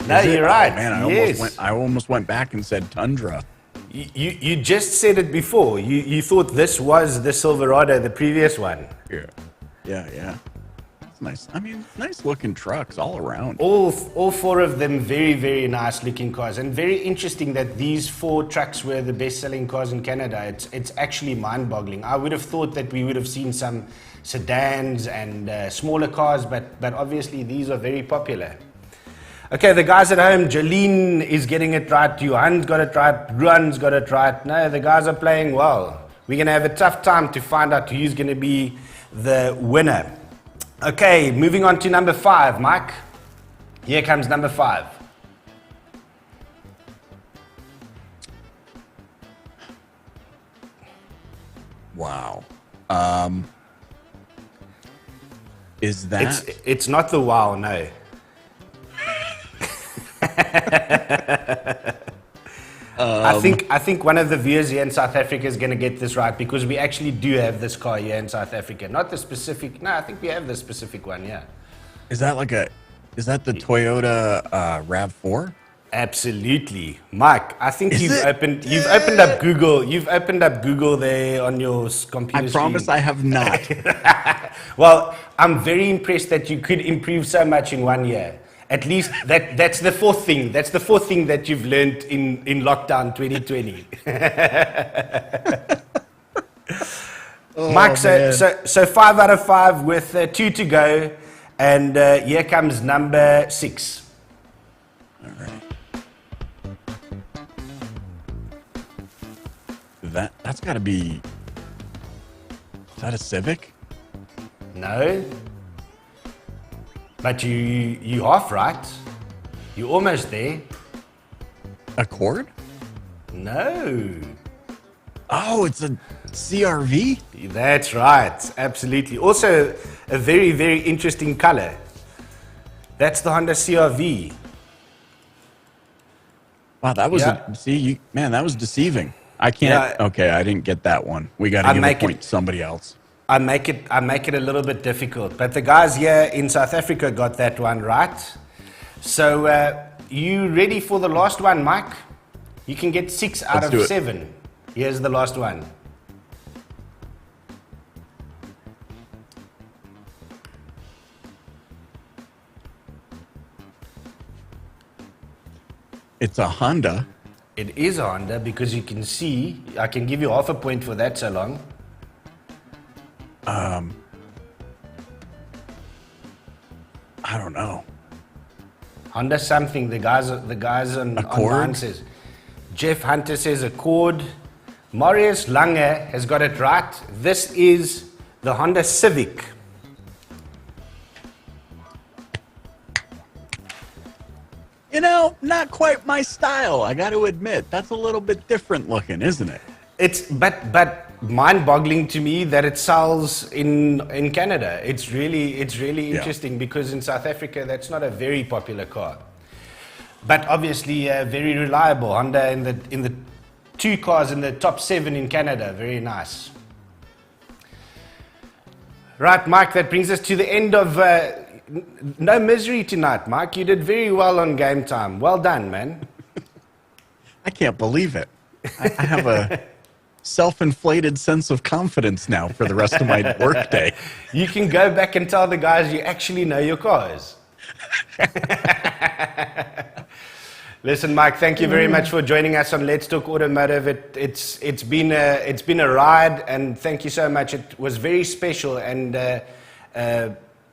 No, you're right. Oh, man, I almost went back and said Tundra. You just said it before. You thought this was the Silverado, the previous one. Yeah. It's nice. I mean, nice looking trucks all around. All 4 of them very, very nice looking cars, and very interesting that these 4 trucks were the best selling cars in Canada. It's actually mind boggling. I would have thought that we would have seen some sedans and smaller cars, but obviously these are very popular. Okay, the guys at home, Jolene is getting it right, Johan's got it right, Ruan's got it right. No, the guys are playing well. We're going to have a tough time to find out who's going to be the winner. Okay, moving on to number 5, Mike. Here comes number 5. Wow. Is that? It's not the wow, no. I think one of the viewers here in South Africa is going to get this right, because we actually do have this car here in South Africa. Not the specific. No, I think we have the specific one. Yeah. Is that the Toyota RAV4? Absolutely, Mike. I think you've opened up Google. You've opened up Google there on your computer. I promise I have not. Well, I'm very impressed that you could improve so much in 1 year. At least that's the 4th thing. That's the 4th thing that you've learned in lockdown 2020. Mike, so 5 out of 5 with 2 to go, and here comes number 6. All right. That's got to be. Is that a Civic? No. But you half right. You're almost there. Accord? No. Oh, it's a CRV? That's right. Absolutely. Also, a very, very interesting color. That's the Honda CRV. Wow, that was that was deceiving. I can't. Okay, I didn't get that one. We got to give a point to somebody else. I make it a little bit difficult, but the guys here in South Africa got that one right. So you ready for the last one, Mike? You can get 6 out of 7. Here's the last one. It's a Honda. It is a Honda because you can see, I can give you half a point for that so long. I don't know. Honda something, the guys online says. Jeff Hunter says Accord. Marius Lange has got it right. This is the Honda Civic. You know, not quite my style, I got to admit. That's a little bit different looking, isn't it? It's but mind-boggling to me that it sells in Canada. It's really interesting because in South Africa that's not a very popular car. But obviously very reliable. Honda in the 2 cars in the top 7 in Canada. Very nice. Right, Mike, that brings us to the end of no misery tonight, Mike. You did very well on Game Time. Well done, man. I can't believe it. I have a self-inflated sense of confidence now for the rest of my workday. You can go back and tell the guys you actually know your cars. Listen, Mike, thank you very much for joining us on Let's Talk Automotive. It's been a ride, and thank you so much. It was very special, and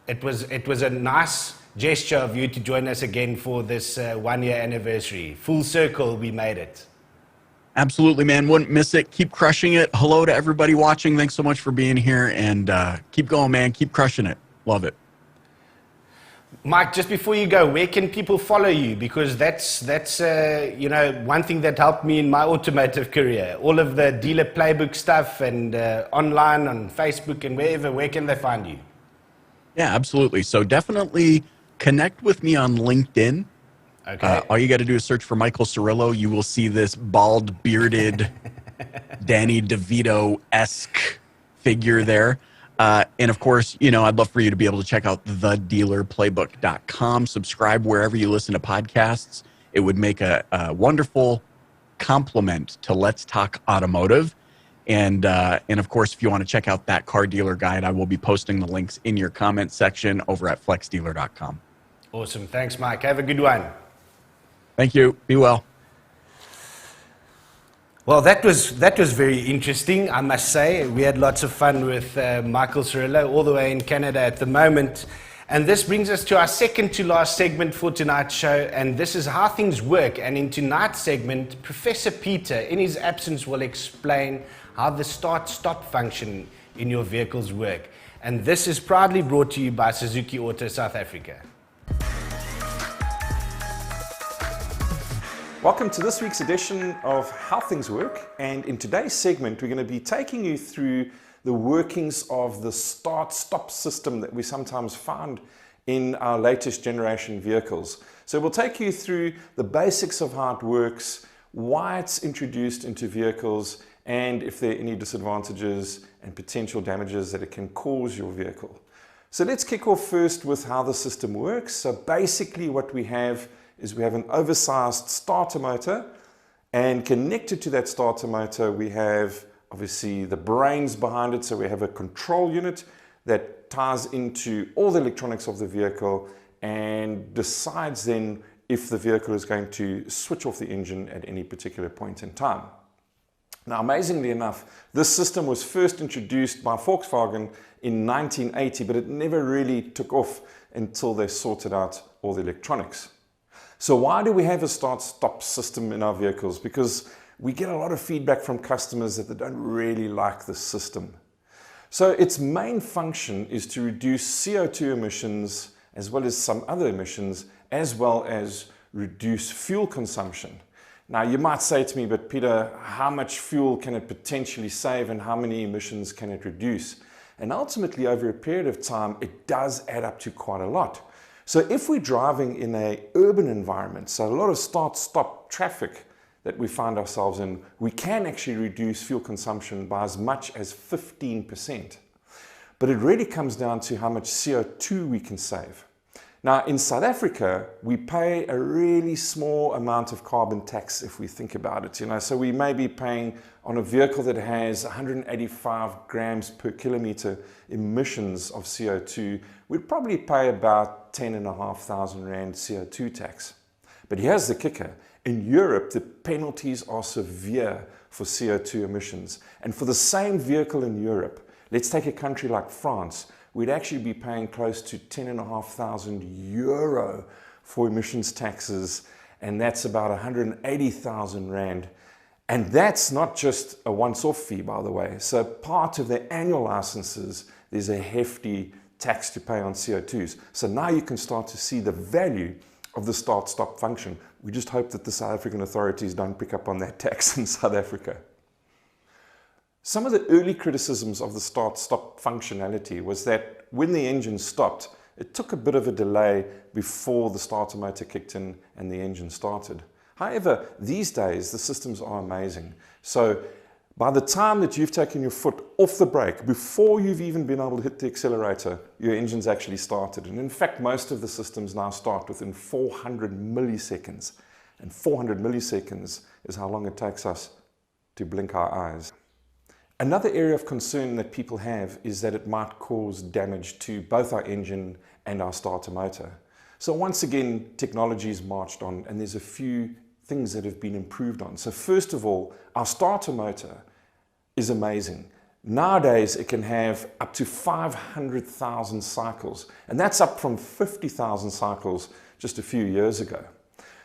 it was a nice gesture of you to join us again for this 1-year anniversary. Full circle, we made it. Absolutely, man. Wouldn't miss it. Keep crushing it. Hello to everybody watching. Thanks so much for being here, and keep going, man. Keep crushing it. Love it. Mike, just before you go, where can people follow you? Because that's one thing that helped me in my automotive career. All of the Dealer Playbook stuff and online on Facebook and wherever. Where can they find you? Yeah, absolutely. So definitely connect with me on LinkedIn. Okay. All you got to do is search for Michael Cirillo. You will see this bald, bearded, Danny DeVito-esque figure there. And of course, I'd love for you to be able to check out thedealerplaybook.com. Subscribe wherever you listen to podcasts. It would make a wonderful complement to Let's Talk Automotive. And of course, if you want to check out that car dealer guide, I will be posting the links in your comment section over at FlexDealer.com. Awesome. Thanks, Mike. Have a good one. Thank you. Be well. Well, that was very interesting, I must say. We had lots of fun with Michael Cirillo all the way in Canada at the moment. And this brings us to our second to last segment for tonight's show, and this is how things work. And in tonight's segment, Professor Peter, in his absence, will explain how the start-stop function in your vehicles work. And this is proudly brought to you by Suzuki Auto South Africa. Welcome to this week's edition of How Things Work, and in today's segment we're going to be taking you through the workings of the start-stop system that we sometimes find in our latest generation vehicles. So we'll take you through the basics of how it works, why it's introduced into vehicles, and if there are any disadvantages and potential damages that it can cause your vehicle. So let's kick off first with how the system works. So basically what we have is we have an oversized starter motor, and connected to that starter motor we have obviously the brains behind it. So we have a control unit that ties into all the electronics of the vehicle and decides then if the vehicle is going to switch off the engine at any particular point in time. Now, amazingly enough, this system was first introduced by Volkswagen in 1980, but it never really took off until they sorted out all the electronics. So why do we have a start-stop system in our vehicles? Because we get a lot of feedback from customers that they don't really like this system. So its main function is to reduce CO2 emissions as well as some other emissions, as well as reduce fuel consumption. Now you might say to me, but Peter, how much fuel can it potentially save and how many emissions can it reduce? And ultimately over a period of time, it does add up to quite a lot. So if we're driving in an urban environment, so a lot of start-stop traffic, that we find ourselves in, we can actually reduce fuel consumption by as much as 15%. But it really comes down to how much CO2 we can save. Now, in South Africa, we pay a really small amount of carbon tax if we think about it. So we may be paying on a vehicle that has 185 grams per kilometer emissions of CO2, we'd probably pay about 10,500 Rand CO2 tax. But here's the kicker. In Europe, the penalties are severe for CO2 emissions. And for the same vehicle in Europe, let's take a country like France, we'd actually be paying close to 10,500 euro for emissions taxes, and that's about 180,000 Rand. And that's not just a once-off fee, by the way. So part of the annual licenses, there's a hefty tax to pay on CO2s. So now you can start to see the value of the start-stop function. We just hope that the South African authorities don't pick up on that tax in South Africa. Some of the early criticisms of the start-stop functionality was that when the engine stopped, it took a bit of a delay before the starter motor kicked in and the engine started. However, these days, the systems are amazing. So by the time that you've taken your foot off the brake, before you've even been able to hit the accelerator, your engine's actually started. And in fact, most of the systems now start within 400 milliseconds. And 400 milliseconds is how long it takes us to blink our eyes. Another area of concern that people have is that it might cause damage to both our engine and our starter motor. So once again, technology's marched on, and there's a few things that have been improved on. So first of all, our starter motor is amazing. Nowadays, it can have up to 500,000 cycles, and that's up from 50,000 cycles just a few years ago.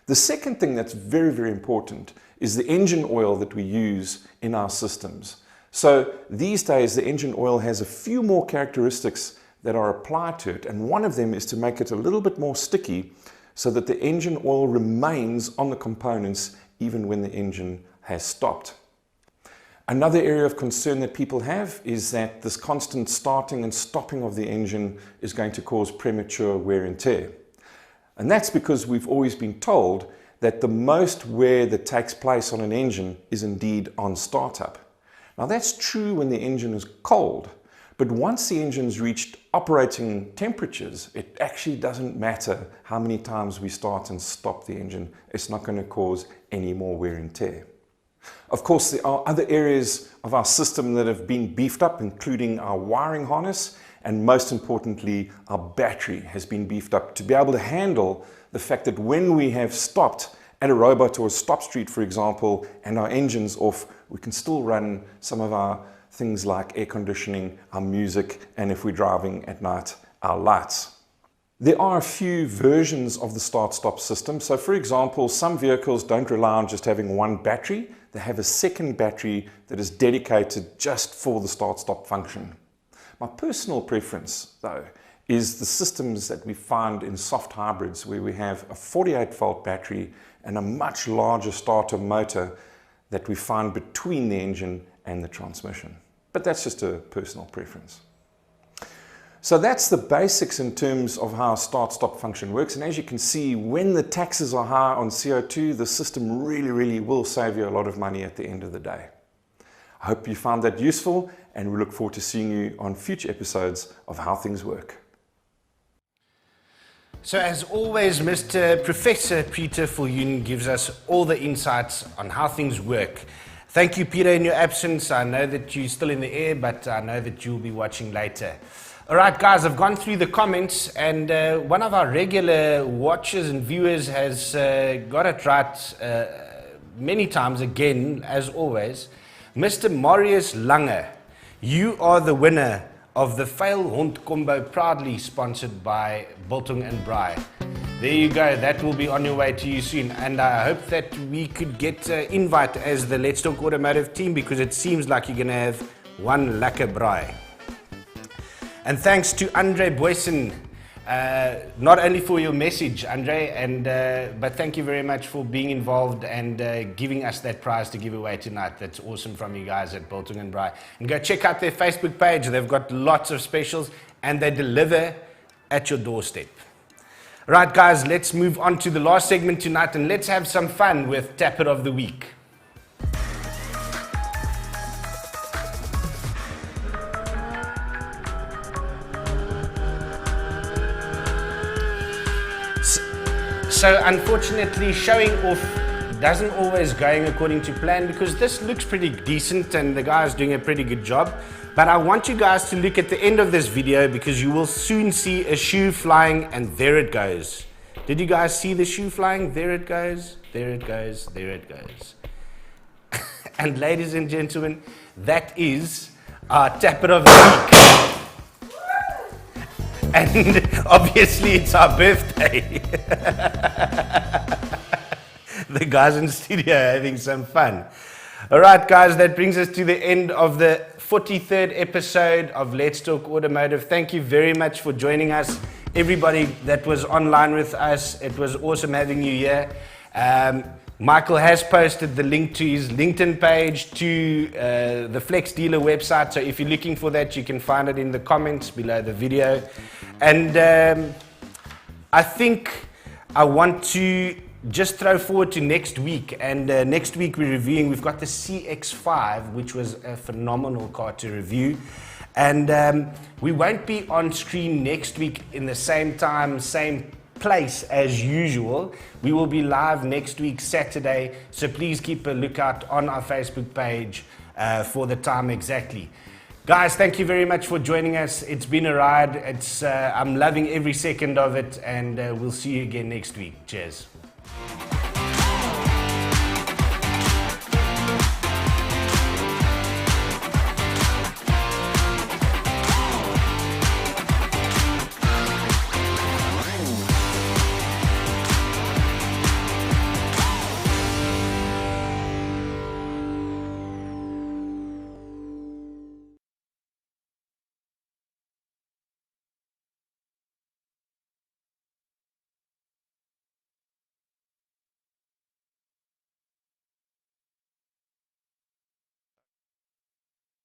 The second thing that's very, very important is the engine oil that we use in our systems. So these days, the engine oil has a few more characteristics that are applied to it, and one of them is to make it a little bit more sticky so that the engine oil remains on the components even when the engine has stopped. Another area of concern that people have is that this constant starting and stopping of the engine is going to cause premature wear and tear. And that's because we've always been told that the most wear that takes place on an engine is indeed on startup. Now that's true when the engine is cold, but once the engine's reached operating temperatures, it actually doesn't matter how many times we start and stop the engine. It's not going to cause any more wear and tear. Of course, there are other areas of our system that have been beefed up, including our wiring harness, and most importantly, our battery has been beefed up to be able to handle the fact that when we have stopped at a robot or a stop street, for example, and our engine's off, we can still run some of our things like air conditioning, our music, and if we're driving at night, our lights. There are a few versions of the start-stop system. So for example, some vehicles don't rely on just having one battery. They have a second battery that is dedicated just for the start-stop function. My personal preference, though, is the systems that we find in soft hybrids where we have a 48-volt battery and a much larger starter motor that we find between the engine and the transmission. But that's just a personal preference. So that's the basics in terms of how start-stop function works. And as you can see, when the taxes are high on CO2, the system really will save you a lot of money at the end of the day. I hope you found that useful, and we look forward to seeing you on future episodes of How Things Work. So as always, Mr. Professor Peter Viljoen gives us all the insights on how things work. Thank you, Peter, in your absence. I know that you're still in the air, but I know that you'll be watching later. All right, guys, I've gone through the comments, and one of our regular watchers and viewers has got it right many times again, as always. Mr. Marius Lange, you are the winner of the Fail Hond combo, proudly sponsored by Biltong and Braai. There you go, that will be on your way to you soon, and I hope that we could get an invite as the Let's Talk Automotive team, because it seems like you're going to have one lekker braai. And thanks to Andre Boysen, not only for your message, Andre, but thank you very much for being involved and giving us that prize to give away tonight. That's awesome from you guys at Biltong and Braai. And go check out their Facebook page. They've got lots of specials, and they deliver at your doorstep. Right, guys, let's move on to the last segment tonight and let's have some fun with Tappet of the Week. So unfortunately, showing off doesn't always going according to plan, because this looks pretty decent and the guy's doing a pretty good job. But I want you guys to look at the end of this video, because you will soon see a shoe flying, and there it goes. Did you guys see the shoe flying? There it goes, there it goes, there it goes. And ladies and gentlemen, that is our Tappet of the Week. And obviously it's our birthday. The guys in the studio are having some fun. All right, guys, that brings us to the end of the 43rd episode of Let's Talk Automotive. Thank you very much for joining us. Everybody that was online with us, it was awesome having you here. Michael has posted the link to his LinkedIn page, to the FlexDealer website. So if you're looking for that, you can find it in the comments below the video. And I think I want to just throw forward to next week. And next week we're reviewing, we've got the CX-5, which was a phenomenal car to review. And we won't be on screen next week in the same time, same place as usual. We will be live next week, Saturday. So please keep a lookout on our Facebook page for the time exactly. Guys, thank you very much for joining us. It's been a ride. I'm loving every second of it, and we'll see you again next week. Cheers.